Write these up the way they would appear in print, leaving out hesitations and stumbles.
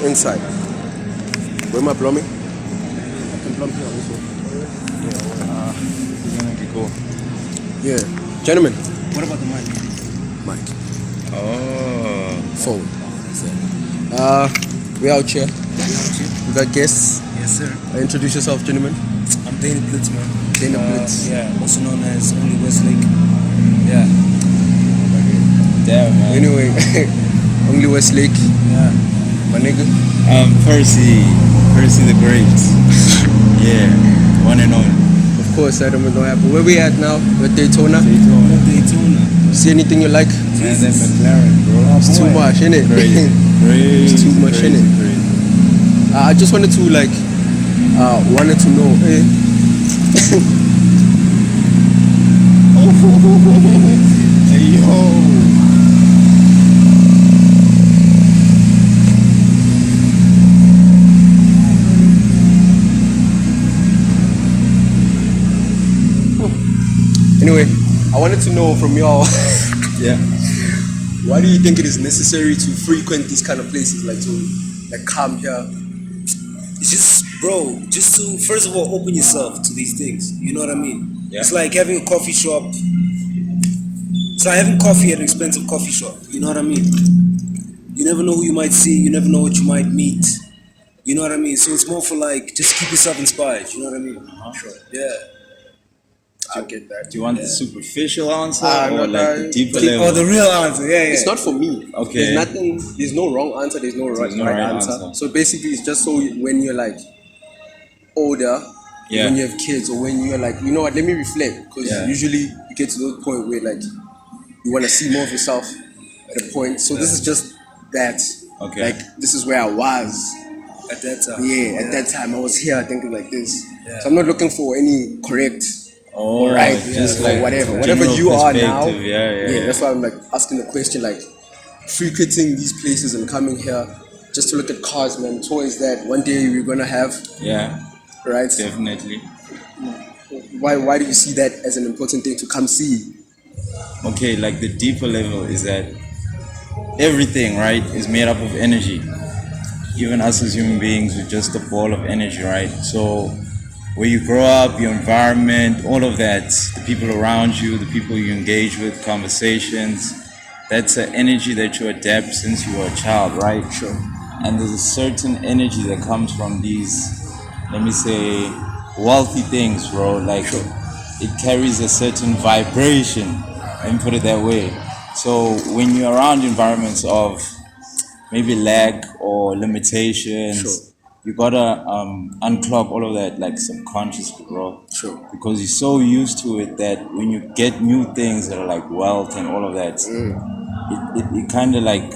inside. Where am I plumbing? I can plumb here also. It's gonna be cool. Yeah. Gentlemen. What about the mic? Mic. Oh. Phone. We're out here. We got guests. Yes, sir. Introduce yourself, gentlemen. I'm Dana Blitz, man. Dana Blitz. Yeah, also known as Only Westlake. Yeah. Damn, man. Anyway, Only Westlake. Yeah. My nigga. Percy the Great. Yeah, one and only. Of course, I don't know what happened. Where we at now? We're at Daytona. Daytona. See anything you like? Man, that McLaren, bro. It's too much, innit? Crazy. It's too much, crazy, innit? crazy. I just wanted to wanted to know. Hey. Hey, yo. Anyway, I wanted to know from y'all, Yeah. why do you think it is necessary to frequent these kind of places, like to come here? It's just, bro, just to, first of all, open yourself to these things. You know what I mean? Yeah. It's like having a coffee shop. It's like having coffee at an expensive coffee shop. You know what I mean? You never know who you might see. You never know what you might meet. You know what I mean? So it's more for like, just keep yourself inspired. You know what I mean? Sure. Yeah. I get that. Do you want the superficial answer No, or like the deeper Or level? the real answer. Yeah, yeah. It's not for me. Okay. There's nothing. There's no wrong answer. There's no right, no right answer. answer. So basically, it's just so when you're like older, Yeah. when you have kids, or when you're like, you know what? Let me reflect, because Yeah. usually you get to the point where like you want to see more of yourself at a point. So this is just that. Okay. Like this is where I was. At that time. Yeah, at that time I was here thinking like this. Yeah. So I'm not looking for any correct Oh, or right, just or like whatever general you are now. perspective. Yeah. That's why I'm like asking the question, like frequenting these places and coming here just to look at cars, man, toys that one day we're gonna have, Yeah, right? definitely. Why do you see that as an important thing to come see? Okay, like the deeper level is that everything, right, is made up of energy. Even us as human beings, we're just a ball of energy, right? So where you grow up, your environment, all of that, the people around you, the people you engage with, conversations, that's an energy that you adapt since you were a child, right? Sure. And there's a certain energy that comes from these, let me say, wealthy things, bro. Like it carries a certain vibration, let me put it that way. So when you're around environments of maybe lack or limitations, Sure. you gotta unclog all of that, like subconsciously, bro. Sure. Because you're so used to it that when you get new things that are like wealth and all of that, it kind of like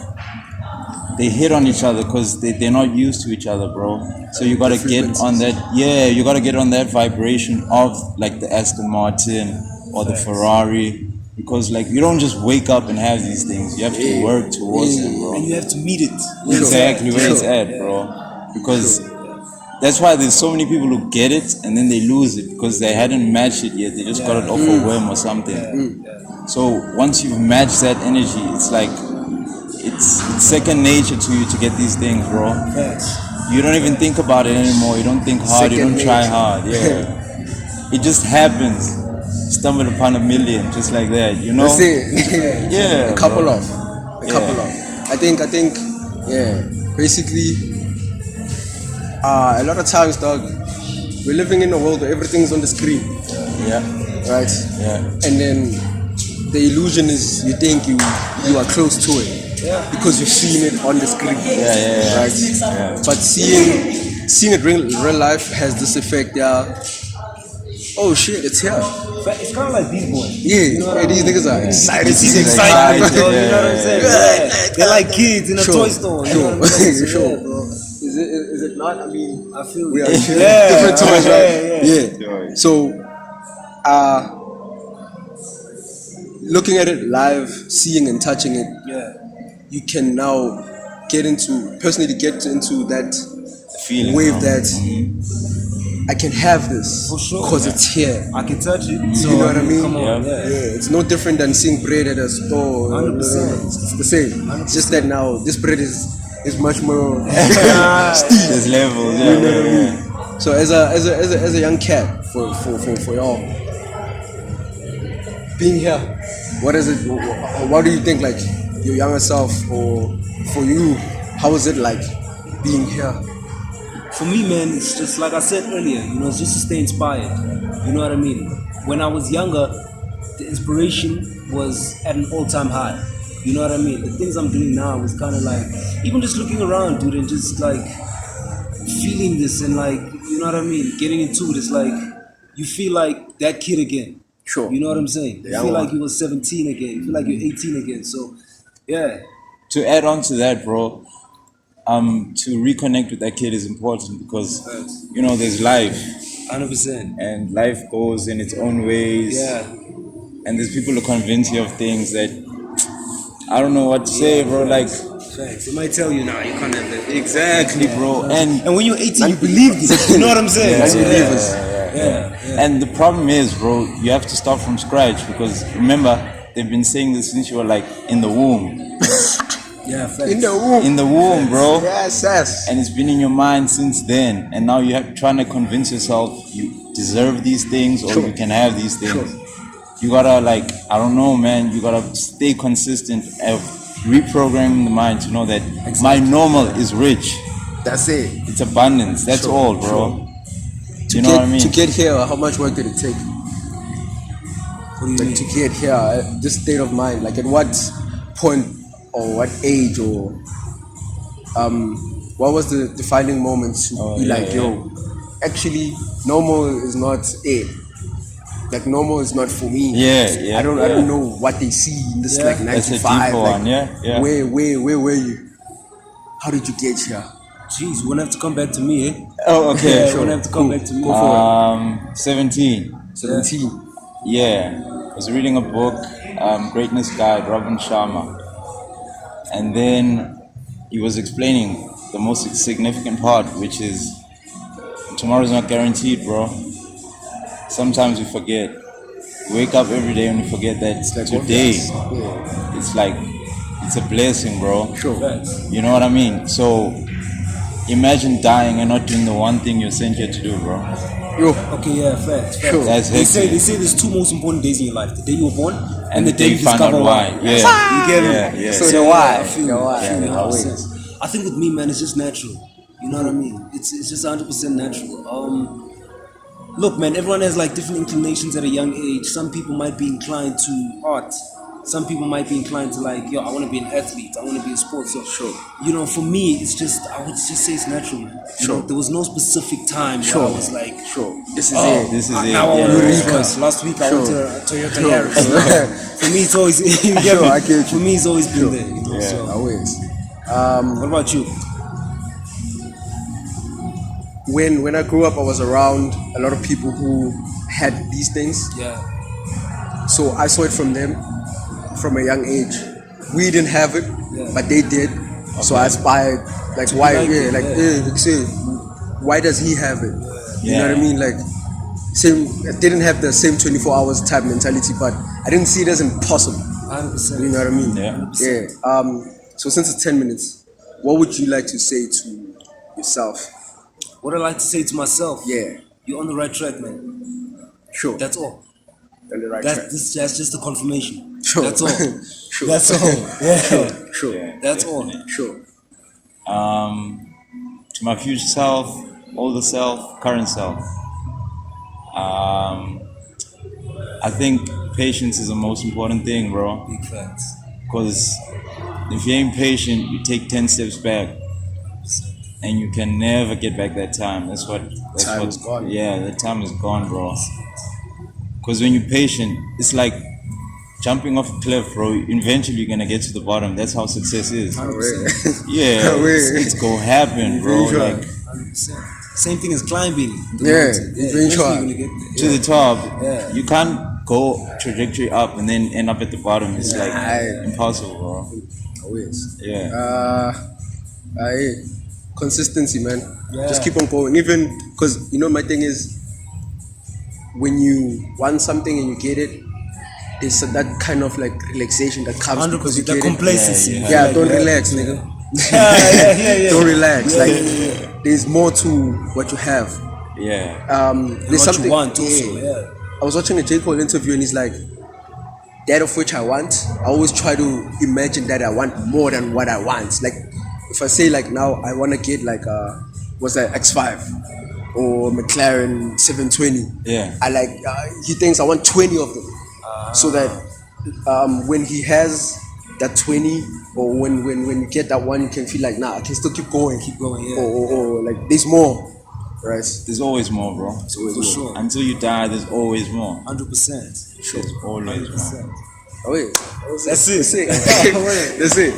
they hit on each other because they're not used to each other, bro. So you gotta get on that. Yeah, you gotta get on that vibration of like the Aston Martin or the Ferrari. Because like you don't just wake up and have these things. You have to work towards them, bro. And you have to meet it. Exactly where it's at, bro. Because that's why there's so many people who get it and then they lose it because they hadn't matched it yet. They just got it off a whim or something. So once you've matched that energy, it's like it's second nature to you to get these things, bro. Facts. You don't even think about it anymore. You don't think hard. You Second don't try nature. hard. Yeah, it just happens. Stumble upon a million, just like that. You know. That's it. Yeah, a couple bro. of. I think, yeah. Basically, a lot of times, dog, we're living in a world where everything's on the screen, Yeah. right? Yeah. And then the illusion is you think you are close to it because you've seen it on the screen, Yeah. right? Yeah. But seeing it real life has this effect, yeah. Oh shit, it's here. It's kind of like these boys. Yeah, You know what I these mean? niggas are excited. He's to see excited, it. bro. You know what I'm saying? Yeah. They're like kids in a Sure, toy store. You know what I'm saying? So, sure. yeah, bro. Is it not? I mean, I feel we are yeah. different toys, right? Yeah. Yeah. So, looking at it live, seeing and touching it, Yeah. you can now get into that Feeling. wave bro. that I can have this For sure. because it's here. I can touch it. So, You know what I mean? Come on. Yeah. Yeah, it's no different than seeing bread at a store. 100%. It's the same. It's just that now this bread is is much more. There's levels, yeah, yeah. So as a young cat, for y'all being here, what is it? What do you think, like your younger self, or for you, how is it like being here? For me, man, it's just like I said earlier, it's just to stay inspired. You know what I mean? When I was younger, the inspiration was at an all-time high. You know what I mean? The things I'm doing now is kind of like, even just looking around, dude, and just like feeling this and like, you know what I mean? Getting into it, it's like, you feel like that kid again. Sure. You know what I'm saying? You young feel one. like you were 17 again. You feel like you're 18 again. So, yeah. To add on to that, bro, to reconnect with that kid is important because there's life 100%. and life goes in its own ways. Yeah. And there's people who convince you of things that I don't know what to say, bro. Like, Facts. They might tell you, nah, you can't have that. exactly, bro. And And when you're 18, you believed it. You know what I'm saying? And the problem is, bro, you have to start from scratch because remember, they've been saying this since you were like in the womb. Yeah, facts. In the womb. In the womb, bro. Yes. And it's been in your mind since then. And now you're trying to convince yourself you deserve these things or you can have these things. You gotta, like, I don't know, man. You gotta stay consistent of reprogramming the mind to know that my normal is rich. That's it. It's abundance. That's all, bro. You know what I mean? To get here, how much work did it take? What do you mean? To get here, this state of mind, like at what point or what age or what was the defining moment to be like, yo, actually normal is not it. Like normal is not for me. Yeah. I don't know what they see in this like 9 That's to a 5. deeper Like, one, yeah. Where were you? How did you get here? Jeez, you won't have to come back to me, eh? Oh, okay. You won't have to come back to me. 17. 17. Yeah. I was reading a book, Greatness Guide, Robin Sharma. And then he was explaining the most significant part, which is tomorrow's not guaranteed, bro. Sometimes we forget. We wake up every day and we forget that today, it's like, it's a blessing, bro. Sure. Facts. You know what I mean? So imagine dying and not doing the one thing you're sent here to do, bro. Yo, Okay, yeah, facts. Sure. That's They say hectic. there's two most important days in your life: the day you were born And the day you find out discover why. Yeah. You get me? Yeah. So the why. I feel The you. why. I feel you Yeah, 100%. I think with me, man, it's just natural. You know what I mean? It's just 100% natural. Look, man, everyone has like different inclinations at a young age. Some people might be inclined to art. Some people might be inclined to like, yo, I want to be an athlete. I want to be a sports. So, for me, it's just, I would just say it's natural, man. You know, there was no specific time where I was like, this is it. This is it. now I want to Yeah. race cars. Last week I went to Toyota Yaris. For me, it's always you get Sure, me? I get you. For me, it's always been there. You know, Yeah. so. Always. What about you? When I grew up, I was around a lot of people who had these things. Yeah. So I saw it from them from a young age. We didn't have it, but they did. So I aspired. Like why? like it, like say, why does he have it? You know what I Yeah. mean? Like same. I didn't have the same 24 hours type mentality, but I didn't see it as impossible. 100%. You know what I mean? Yeah. Yeah. So since it's 10 minutes, what would you like to say to yourself? What I like to say to myself, Yeah. you're on the right track, man. Sure. That's all. On the right track. That's just a confirmation. Sure. That's all. Sure. That's all. Yeah. Sure. Yeah, That's all. definitely. Sure. To my future self, older self, current self. I think patience is the most important thing, bro. Big facts. Because if you ain't patient, you take 10 steps back, and you can never get back that time. That's Time what's is gone. Yeah, that time is gone, bro. Because when you're patient, it's like jumping off a cliff, bro. Eventually, you're gonna get to the bottom. That's how success is. Yeah, No way. it's gonna happen, bro. Eventually. Like 100%. Same thing as climbing. the Yeah, mountain. eventually. Eventually you're gonna get there. to the top, Yeah. you can't go trajectory up and then end up at the bottom. It's like Aye. impossible, bro. Always. Yeah. Consistency, man. Yeah. Just keep on going. Even because my thing is, when you want something and you get it, there's that kind of like relaxation that comes because you The get complacency. Yeah, it. Yeah, don't relax, nigga. Yeah. Don't relax. Yeah, Like yeah. there's more to what you have. Yeah. There's What something. you want also, yeah. yeah. I was watching a J Cole interview and he's like, that of which I want, I always try to imagine that I want more than what I want. Like if I say like now I want to get like what's that X5 or McLaren 720. Yeah. I like he thinks I want 20 of them, so that when he has that 20 or when you get that one, you can feel like nah, I can still keep going, going, yeah. or like there's more, right? There's always more, bro. There's always For more. sure. Until you die, there's always more. 100%. There's always more. 100%. Oh wait, That's it. That's it. That's it.